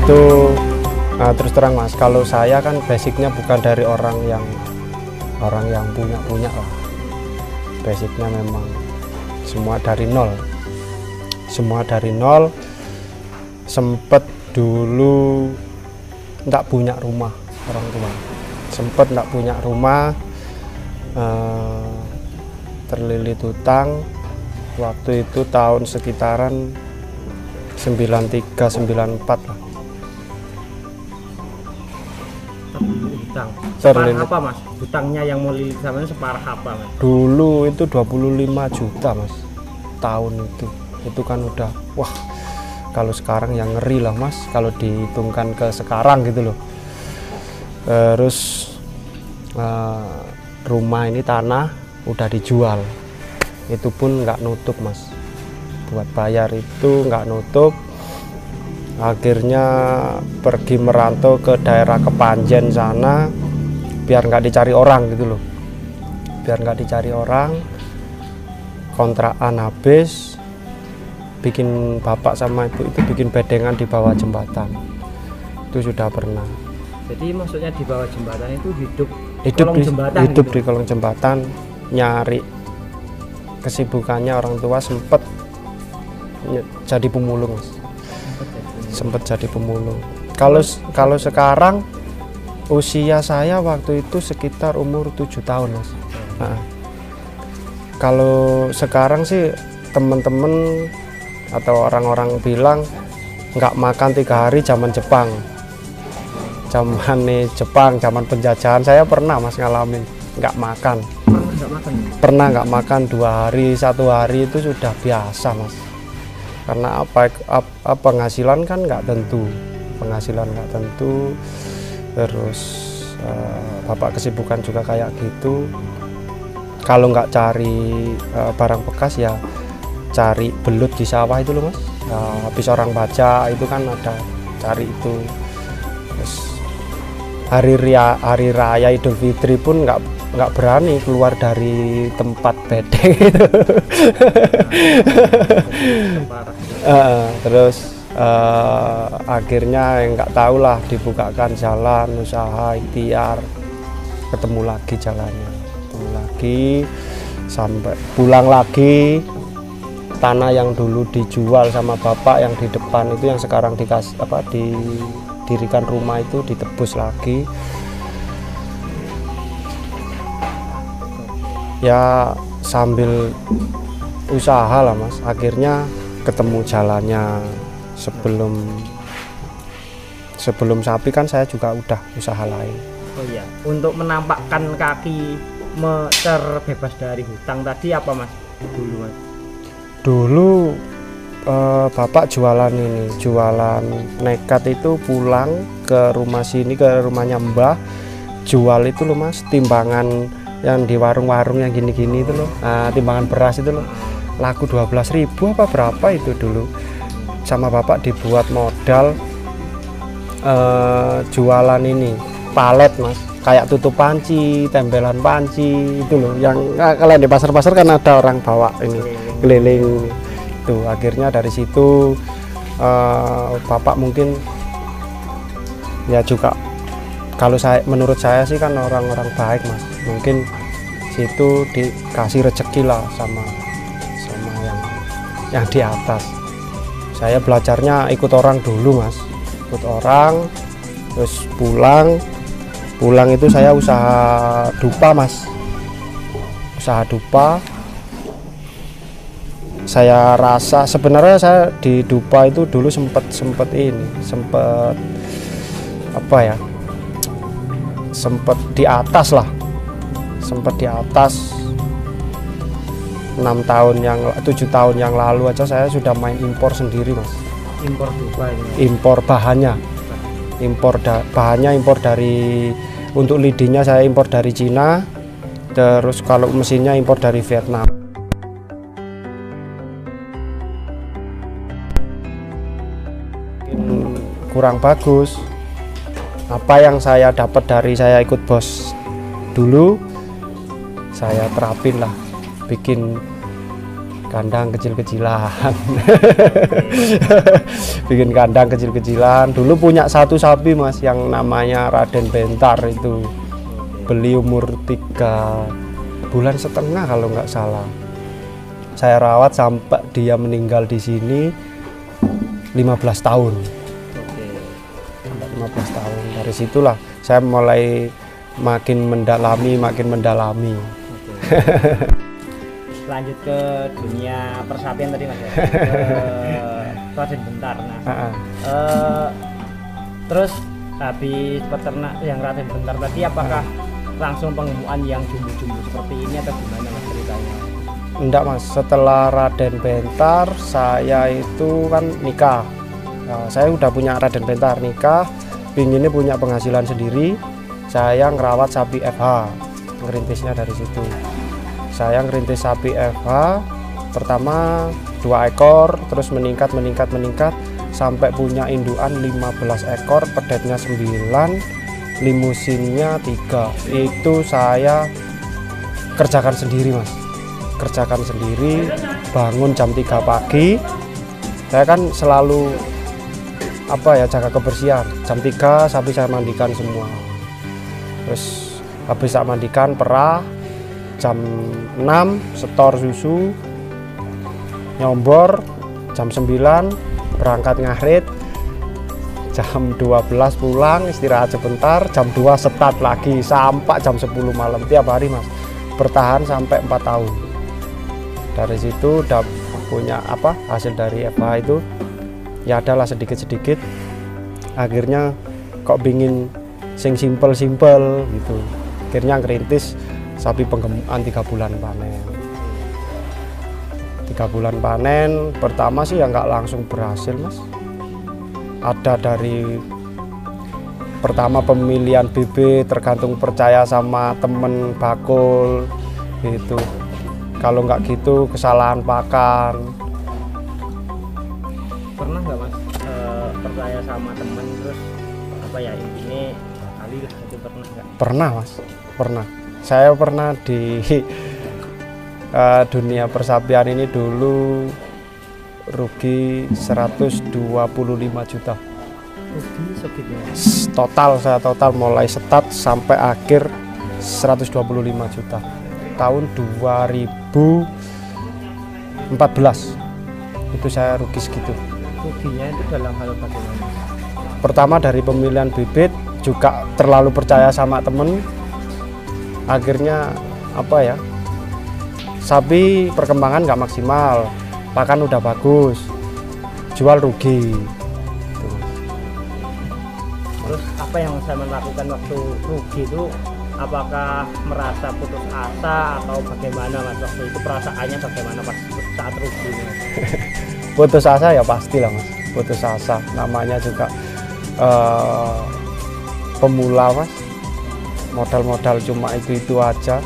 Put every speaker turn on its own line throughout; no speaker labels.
itu terus terang Mas, kalau saya kan basicnya bukan dari orang yang punya lah. Basicnya memang semua dari nol. Sempet dulu nggak punya rumah, orang tua sempet nggak punya rumah, terlilit hutang. Waktu itu tahun sekitaran 93-94 lah.
Hutang separah apa Mas? Hutangnya yang mau lilit sama separah apa Mas?
Dulu itu 25 juta Mas, tahun itu kan udah wah, kalau sekarang yang ngeri lah Mas, kalau dihitungkan ke sekarang gitu loh. Terus rumah ini, tanah udah dijual, itu pun nggak nutup Mas, buat bayar itu nggak nutup. Akhirnya pergi merantau ke daerah Kepanjen sana biar nggak dicari orang gitu loh, kontrakan habis, bikin bapak sama ibu itu bikin bedengan di bawah jembatan, itu sudah pernah.
Jadi maksudnya di bawah jembatan itu hidup
di kolong jembatan, nyari kesibukannya. Orang tua sempet jadi pemulung Mas. Sempet jadi pemulung. Kalau sekarang usia saya waktu itu sekitar umur 7 tahun Mas. Nah, kalau sekarang sih temen-temen atau orang-orang bilang nggak makan 3 hari zaman Jepang. Zaman penjajahan saya pernah Mas ngalamin nggak makan. Pernah nggak makan 2 hari, 1 hari itu sudah biasa Mas. Karena penghasilan kan nggak tentu, terus bapak kesibukan juga kayak gitu. Kalau nggak cari barang bekas ya cari belut di sawah itu loh Mas. Habis orang baca itu kan ada cari itu. Terus hari raya Idul Fitri pun nggak berani keluar dari tempat bedeng itu. Terus akhirnya nggak tahu lah, dibukakan jalan usaha ikhtiar, ketemu lagi jalannya, sampai pulang lagi. Tanah yang dulu dijual sama bapak yang di depan itu, yang sekarang didirikan rumah itu ditebus lagi. Ya sambil usaha lah Mas, akhirnya ketemu jalannya. Sebelum sapi kan saya juga udah usaha lain.
Oh iya, untuk menampakkan kaki terbebas dari hutang tadi apa Mas dulu Mas?
Dulu bapak jualan nekat itu, pulang ke rumah sini, ke rumahnya Mbah, jual itu loh Mas, timbangan yang di warung-warung yang gini-gini itu loh, timbangan beras itu loh, laku 12.000 apa berapa itu dulu. Sama bapak dibuat modal jualan ini palet Mas, kayak tutup panci, tempelan panci itu loh, yang kalian di pasar-pasar kan ada orang bawa ini keliling itu. Akhirnya dari situ bapak mungkin ya juga, kalau menurut saya sih kan orang-orang baik Mas, mungkin situ dikasih rezeki lah sama yang di atas. Saya belajarnya ikut orang dulu Mas, terus pulang itu saya usaha dupa Mas, Saya rasa sebenarnya saya di dupa itu dulu sempet di atas 7 tahun yang lalu aja saya sudah main impor sendiri Mas.
Impor dupa ini?
Impor bahannya, impor dari, untuk lidinya saya impor dari Cina, terus kalau mesinnya impor dari Vietnam. Kurang bagus. Apa yang saya dapat dari saya ikut bos dulu, saya terapin lah, bikin kandang kecil-kecilan. Bikin kandang kecil-kecilan. Dulu punya satu sapi mas yang namanya Raden Bentar itu, beli umur 3,5 bulan kalau nggak salah. Saya rawat sampai dia meninggal di sini 15 tahun. Sampai 15 tahun. Dari situlah saya mulai makin mendalami.
Lanjut ke dunia persapian tadi mas ya, ke Raden Bentar. Nah, terus habis peternak yang Raden Bentar tadi, apakah langsung penggemukan yang jumbo-jumbo seperti ini atau gimana mas ceritanya?
Enggak mas, setelah Raden Bentar saya itu kan nikah. Nah, saya udah punya Raden Bentar, nikah, pinginnya punya penghasilan sendiri. Saya ngerawat sapi FH, ngerintisnya dari situ. Saya ngerintis sapi FH, pertama 2 ekor, terus meningkat sampai punya indukan 15 ekor, pedetnya 9, limusinnya 3. Itu saya kerjakan sendiri mas, kerjakan sendiri. Bangun jam 3 pagi, saya kan selalu jaga kebersihan. Jam 3 sapi saya mandikan semua, terus habis saya mandikan perah. Jam 6 setor susu, nyombor, jam 9 berangkat ngarit, jam 12 pulang istirahat sebentar, jam 2 start lagi sampai jam 10 malam tiap hari mas, bertahan sampai 4 tahun. Dari situ udah punya hasil dari FH itu ya adalah sedikit-sedikit. Akhirnya kok pingin sing simpel gitu, akhirnya ngerintis sapi penggemukan 3 bulan panen. 3 bulan panen pertama sih ya nggak langsung berhasil mas. Ada dari pertama pemilihan bibit, tergantung percaya sama temen bakul gitu. Kalau nggak gitu kesalahan pakan.
Pernah nggak mas percaya sama temen terus intinya kali lah itu, pernah nggak?
Pernah mas, pernah. Saya pernah di dunia persapian ini dulu rugi 125 juta.
Rugi segitu.
Saya total mulai start sampai akhir 125 juta. Tahun 2014 itu saya rugi segitu.
Ruginya itu dalam hal bagaimana?
Pertama dari pemilihan bibit, juga terlalu percaya sama temen. Akhirnya sapi perkembangan nggak maksimal, pakan udah bagus, jual rugi.
Terus apa yang saya lakukan waktu rugi itu? Apakah merasa putus asa atau bagaimana mas? Waktu itu perasaannya bagaimana pas saat rugi?
Putus asa ya pastilah mas, putus asa. Namanya juga pemula mas, modal cuma itu aja,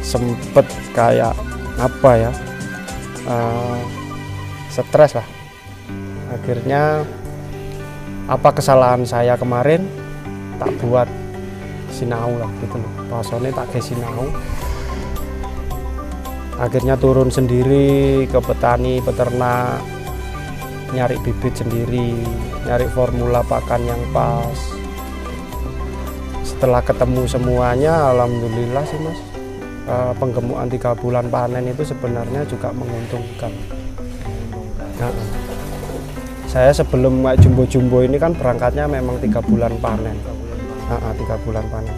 sempet kayak stres lah. Akhirnya kesalahan saya kemarin tak buat sinau lah gitu loh, pasone tak kayak sinau. Akhirnya turun sendiri ke petani peternak, nyari bibit sendiri, nyari formula pakan yang pas. Setelah ketemu semuanya, alhamdulillah sih mas, penggemukan 3 bulan panen itu sebenarnya juga menguntungkan. Saya sebelum jumbo-jumbo ini kan berangkatnya memang 3 bulan panen. 3 bulan panen.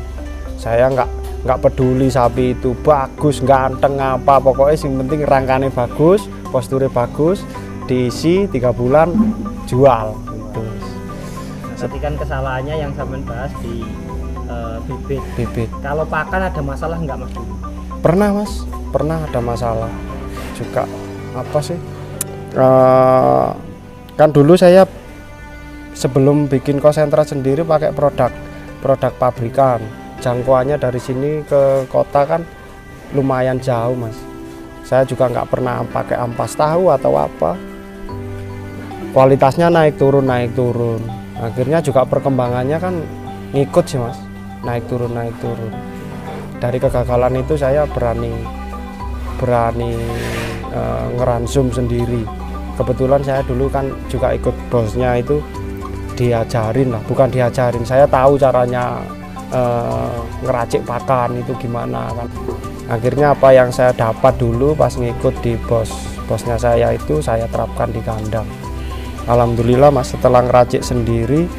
Saya nggak peduli sapi itu bagus, ganteng apa, pokoknya yang penting rangkanya bagus, posturnya bagus, diisi 3 bulan jual. Gitu.
Tadi kan kesalahannya yang sampean bahas di bibit. Kalau pakan ada masalah nggak mas?
Pernah mas, pernah ada masalah juga. Kan dulu saya sebelum bikin konsentrat sendiri pakai produk pabrikan. Jangkauannya dari sini ke kota kan lumayan jauh mas. Saya juga nggak pernah pakai ampas tahu atau apa. Kualitasnya naik turun. Akhirnya juga perkembangannya kan ngikut sih mas, naik turun. Dari kegagalan itu saya berani berani ngeransum sendiri. Kebetulan saya dulu kan juga ikut bosnya itu, diajarin lah, bukan diajarin, saya tahu caranya ngeracik pakan itu gimana kan. Akhirnya apa yang saya dapat dulu pas ngikut di bosnya saya itu saya terapkan di kandang. Alhamdulillah Mas, setelah ngeracik sendiri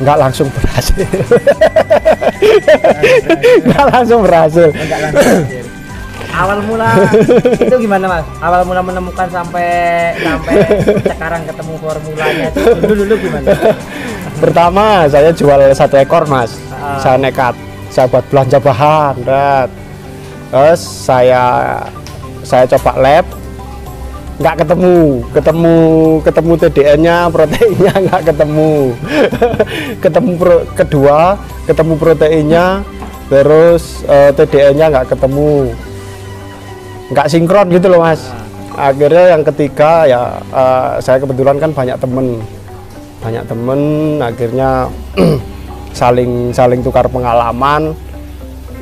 nggak langsung berhasil. Nggak langsung berhasil.
Awal mula itu gimana Mas? Awal mula menemukan sampai sekarang ketemu formulanya itu dulu gimana?
Pertama saya jual 1 ekor Mas. Saya nekat, saya buat belanja bahan, terus saya coba lab, nggak ketemu TDN-nya, proteinnya nggak ketemu. ketemu proteinnya, terus TDN-nya nggak ketemu, nggak sinkron gitu loh Mas. Akhirnya yang ketiga ya saya kebetulan kan banyak temen, akhirnya saling tukar pengalaman,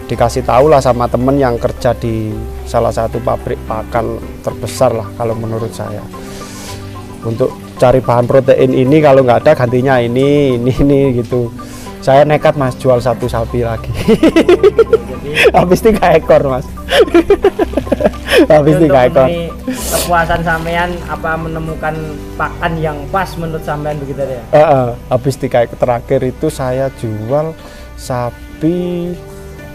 dikasih tahu lah sama temen yang kerja di salah satu pabrik pakan terbesar lah kalau menurut saya, untuk cari bahan protein ini, kalau nggak ada gantinya ini gitu. Saya nekat Mas, jual 1 sapi lagi. Habis 3 ekor Mas. Habis 3 ekor.
Kepuasan sampean apa menemukan pakan yang pas menurut sampean begitu ya?
Habis 3 ekor terakhir itu saya jual sapi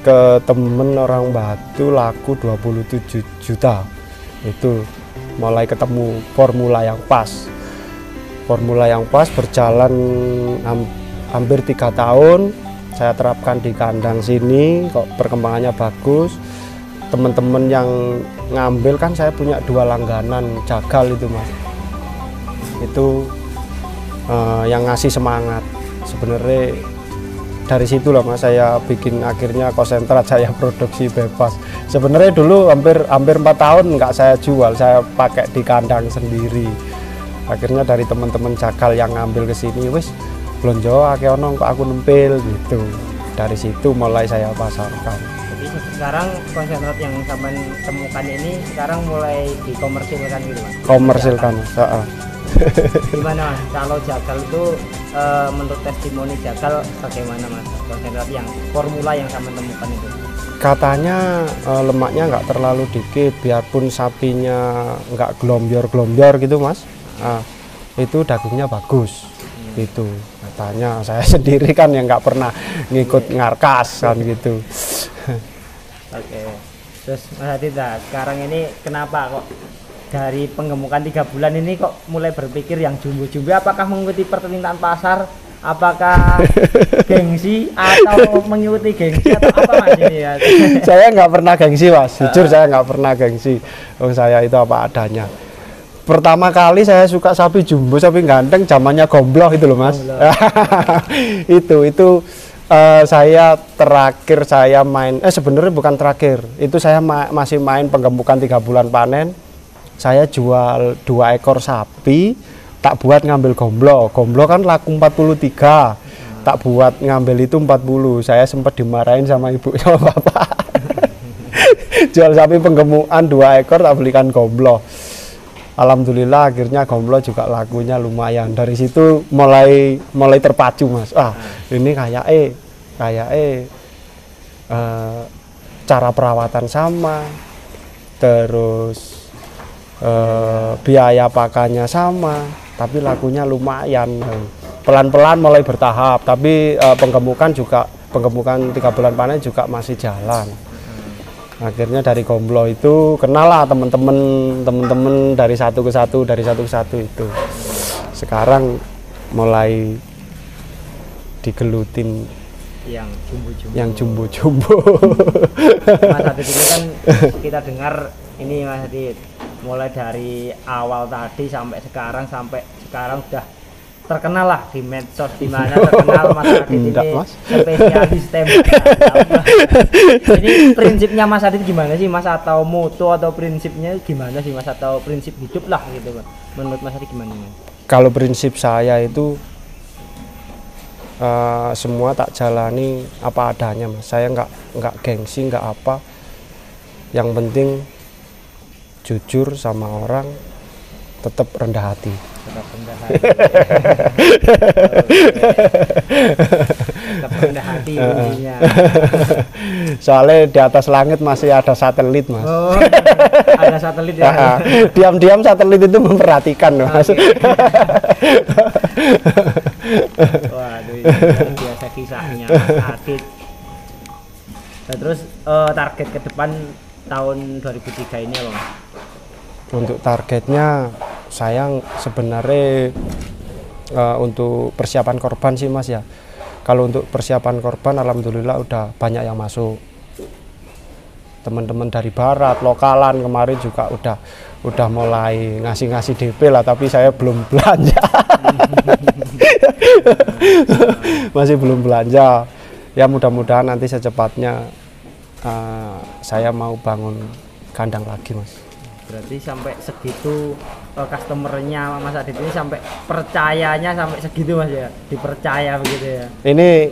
ke temen orang Batu, laku 27 juta. Itu mulai ketemu formula yang pas. Formula yang pas berjalan hampir 3 tahun saya terapkan di kandang sini, kok perkembangannya bagus. Teman-teman yang ngambil kan, saya punya 2 langganan jagal itu Mas, itu yang ngasih semangat sebenarnya. Dari situ lah Mas saya bikin akhirnya konsentrat, saya produksi bebas. Sebenarnya dulu hampir 4 tahun nggak saya jual, saya pakai di kandang sendiri. Akhirnya dari teman-teman jagal yang ngambil ke sini, wis blonjo akeh ono kok aku nempel gitu. Dari situ mulai saya pasarkan.
Jadi sekarang konsentrat yang sampean temukan ini sekarang mulai dikomersilkan gitu Mas?
Komersilkan,
Gimana Mas, kalau jagal itu menurut testimoni jagal bagaimana Mas, konsentrat yang formula yang sampean temukan itu?
Katanya lemaknya nggak terlalu dikit, biarpun sapinya nggak glombior gitu Mas, itu dagingnya bagus gitu katanya. Saya sendiri kan yang nggak pernah ngikut ngarkas kan gitu.
Oke. Terus Mas Adit, sekarang ini kenapa kok dari penggemukan 3 bulan ini kok mulai berpikir yang jumbo-jumbo? Apakah mengikuti permintaan pasar? Apakah gengsi atau mengikuti gengsi atau apa Mas ini ya?
Saya nggak pernah gengsi Mas, jujur saya nggak pernah gengsi. Saya itu apa adanya. Pertama kali saya suka sapi jumbo, sapi ganteng, zamannya gombloh itu loh Mas. itu saya terakhir saya main, sebenarnya bukan terakhir, itu saya masih main penggemukan 3 bulan panen. Saya jual 2 ekor sapi, tak buat ngambil gombloh kan laku 43, tak buat ngambil itu 40. Saya sempat dimarahin sama ibu sama bapak. Jual sapi penggemukan 2 ekor tak belikan gombloh. Alhamdulillah akhirnya gombloh juga lakunya lumayan. Dari situ mulai terpacu Mas. Ini kayak cara perawatan sama, terus biaya pakannya sama, tapi lakunya lumayan. Pelan-pelan mulai bertahap, tapi penggemukan 3 bulan panen juga masih jalan. Akhirnya dari gombloh itu kenal lah temen-temen dari satu ke satu itu. Sekarang mulai digelutin yang jumbo-jumbo.
Mas Adit ini kan kita dengar ini Mas Adit, mulai dari awal tadi sampai sekarang udah terkenal lah di medsos, di mana terkenal Mas Adit ini spesialis tembak. Ini prinsipnya Mas Adit gimana sih Mas, atau moto atau prinsipnya gimana sih Mas, atau prinsip hidup lah gitu Mas. Menurut Mas Adit gimana Mas?
Kalau prinsip saya itu semua tak jalani apa adanya Mas. Saya nggak gengsi, nggak apa. Yang penting jujur sama orang, tetap rendah hati.
Tetap rendah hati. Tetap rendah hati intinya.
Soalnya di atas langit masih ada satelit, Mas.
Oh, ada satelit ya.
Diam-diam satelit itu memperhatikan, Mas.
Okay. Waduh, ini luar biasa kisahnya Mas Adit. Nah, terus target ke depan tahun 2003 ini loh, Mas?
Untuk targetnya saya sebenarnya untuk persiapan korban sih, Mas, ya. Kalau untuk persiapan korban alhamdulillah udah banyak yang masuk. Teman-teman dari barat, lokalan kemarin juga udah mulai ngasih DP lah, tapi saya belum belanja. Masih belum belanja. Ya mudah-mudahan nanti secepatnya saya mau bangun kandang lagi, Mas.
Berarti sampai segitu customernya Mas Adit ini sampai percayanya sampai segitu, Mas, ya, dipercaya begitu ya.
Ini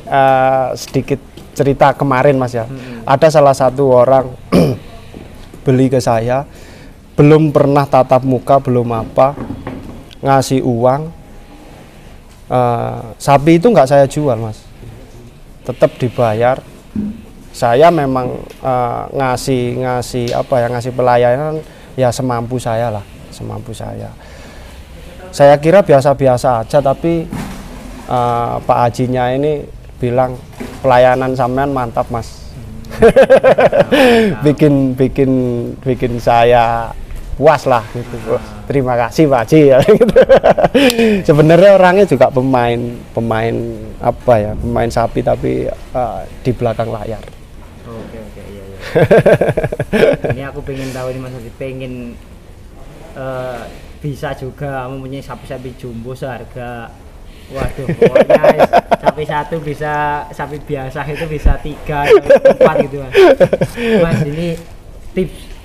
sedikit cerita kemarin, Mas, ya. Ada salah satu orang beli ke saya, belum pernah tatap muka, belum apa, ngasih uang, sapi itu nggak saya jual, Mas, tetap dibayar. Saya memang ngasih apa ya, ngasih pelayanan ya semampu saya lah, semampu saya. Saya kira biasa-biasa aja, tapi Pak Hajinya ini bilang pelayanan sampean mantap, Mas. bikin saya puas lah gitu. Terima kasih Pak Haji ya, gitu. Sebenarnya orangnya juga pemain apa ya, pemain sapi tapi di belakang layar.
Oke, iya. Ini aku pengen tahu nih, Mas Adit, pengen bisa juga mempunyai sapi-sapi jumbo seharga, waduh, pokoknya sapi satu bisa, sapi biasa itu bisa 3, 4 gitu, Mas. Mas, ini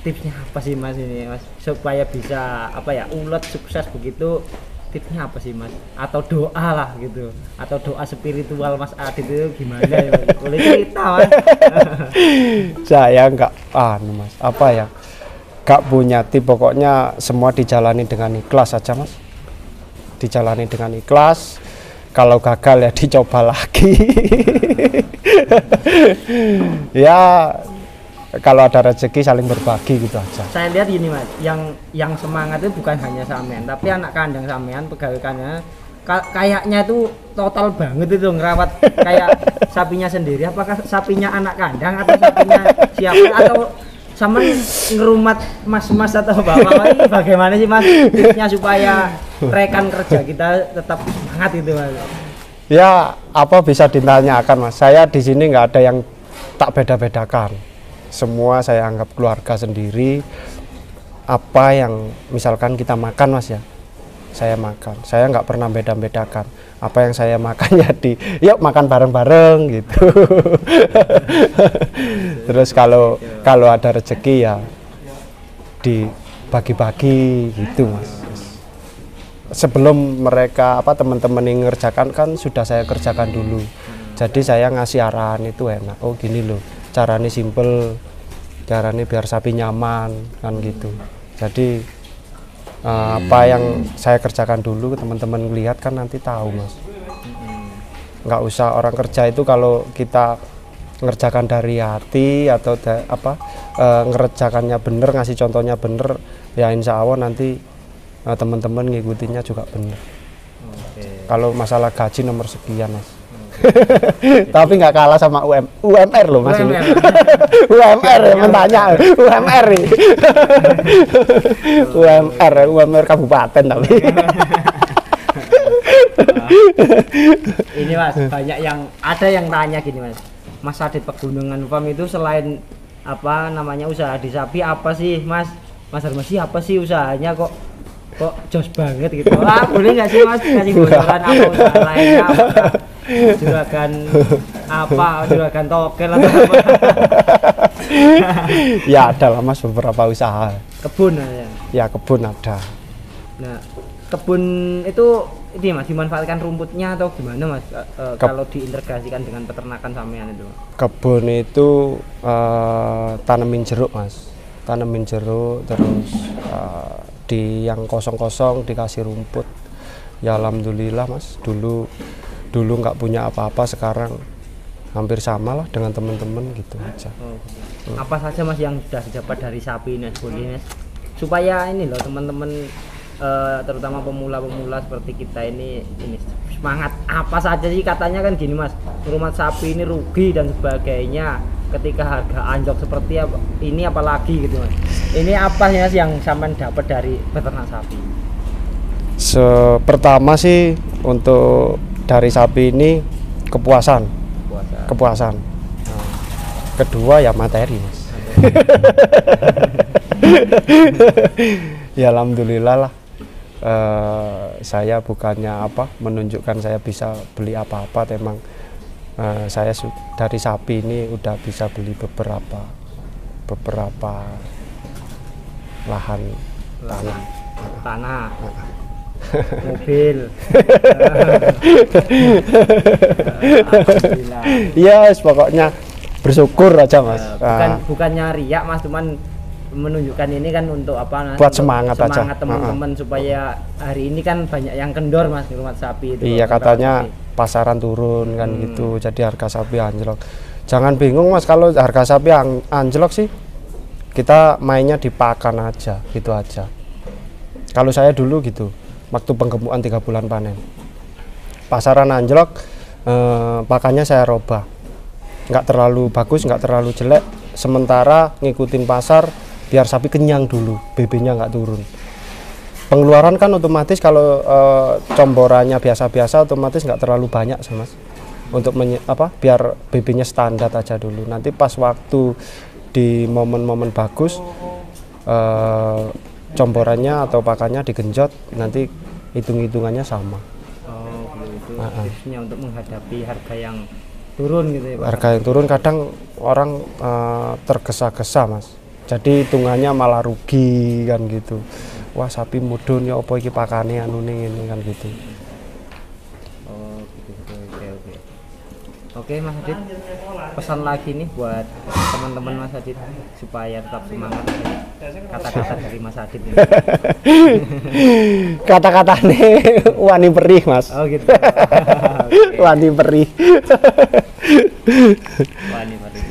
tipsnya apa sih, Mas, ini, Mas, supaya bisa apa ya, ulet sukses begitu? Tipsnya apa sih, Mas? Atau doa lah gitu, atau doa spiritual Mas Adit itu gimana ya, Mas? Boleh cerita, Mas?
Saya nggak Mas, apa ya, nggak punya tip, pokoknya semua dijalani dengan ikhlas aja, Mas. Dijalani dengan ikhlas, kalau gagal ya dicoba lagi. Ya kalau ada rezeki saling berbagi gitu aja.
Saya lihat gini, Mas, yang semangat itu bukan hanya sampean, tapi anak kandang sampean, pegawai kandang kayaknya itu total banget itu ngerawat kayak sapinya sendiri. Apakah sapinya anak kandang atau sapinya siapa, atau sama ngerumat mas-mas atau bapak ini bagaimana sih, Mas, tipsnya supaya rekan kerja kita tetap semangat itu, Mas?
Ya apa bisa ditanyakan, Mas, saya di sini nggak ada yang tak beda-bedakan, semua saya anggap keluarga sendiri. Apa yang misalkan kita makan, Mas, ya saya makan, saya nggak pernah beda-bedakan. Apa yang saya makan ya yuk makan bareng-bareng gitu. Terus kalau ada rezeki ya dibagi-bagi gitu, Mas. Sebelum mereka teman-teman yang ngerjakan kan sudah saya kerjakan dulu. Jadi saya ngasih arahan itu enak. Oh gini loh, caranya simple, caranya biar sapi nyaman kan gitu. Jadi apa yang saya kerjakan dulu, teman-teman lihat kan nanti tahu, Mas. Nggak usah orang kerja itu, kalau kita ngerjakan dari hati atau ngerjakannya bener, ngasih contohnya bener, ya insya Allah nanti teman-teman ngikutinya juga bener. Kalau masalah gaji nomor sekian, Mas. Tapi nggak kalah sama UMR loh, Mas. Ini UMR ya, mentanya UMR nih. UMR kabupaten tapi.
Ini, Mas, banyak yang tanya gini, Mas Adit Pegunungan Farm itu selain apa namanya usaha di sapi, apa sih, Mas Harmasi, apa sih usahanya kok jos banget gitu? Boleh nggak sih, Mas, kasih bocoran apa usaha lainnya? Juragan tokel atau apa?
Ya ada lah, Mas, beberapa usaha.
Kebun ya? Ya,
kebun ada.
Nah, kebun itu ini, Mas, dimanfaatkan rumputnya atau gimana, Mas, kalau diintegrasikan dengan peternakan sampean itu?
Kebun itu tanemin jeruk, Mas. tanemin jeruk, terus di yang kosong-kosong dikasih rumput. Ya alhamdulillah Mas, dulu nggak punya apa-apa, sekarang hampir sama lah dengan teman-teman gitu aja.
Apa saja Mas yang sudah didapat dari sapi ini Mas? Supaya ini loh teman-teman terutama pemula-pemula seperti kita ini semangat. Apa saja sih, katanya kan gini Mas, rumah sapi ini rugi dan sebagainya ketika harga anjlok seperti ini, apalagi gitu Mas. Ini apa sih Mas yang sampean dapat dari peternak sapi?
Pertama sih untuk dari sapi ini kepuasan. Nah, kedua ya materi Mas. Ya alhamdulillah lah. Saya bukannya menunjukkan saya bisa beli apa-apa, memang saya dari sapi ini udah bisa beli beberapa lahan
tanah. Mobil.
Iya, pokoknya bersyukur aja Mas.
Bukannya riak Mas, cuman menunjukkan ini kan untuk
buat semangat aja
teman-teman supaya hari ini kan banyak yang kendor Mas di rumah sapi itu.
Iya, katanya pasaran turun kan gitu, jadi harga sapi anjlok. Jangan bingung Mas, kalau harga sapi anjlok sih kita mainnya di pakan aja gitu aja. Kalau saya dulu gitu, waktu penggemukan 3 bulan panen, pasaran anjlok, pakannya saya robah, nggak terlalu bagus, nggak terlalu jelek, sementara ngikutin pasar biar sapi kenyang dulu, BB-nya nggak turun. Pengeluaran kan otomatis kalau comborannya biasa-biasa otomatis nggak terlalu banyak sih Mas, untuk biar BB-nya standar aja dulu. Nanti pas waktu di momen-momen bagus, comborannya atau pakannya digenjot, nanti hitung-hitungannya sama.
Oh gitu, tipsnya untuk menghadapi harga yang turun gitu ya Pak?
Harga yang turun kadang orang tergesa-gesa Mas, jadi hitungannya malah rugi kan gitu. Wah sapi mudun ya apa iki pakane anune ini kan gitu.
Oh gitu, oke. Oke Mas Adit, pesan lagi nih buat teman-teman Mas Adit supaya tetap semangat. Kata-kata dari Mas Adit ini.
Kata-katanya wani perih Mas.
Oh gitu.
Wani perih.
Wani perih.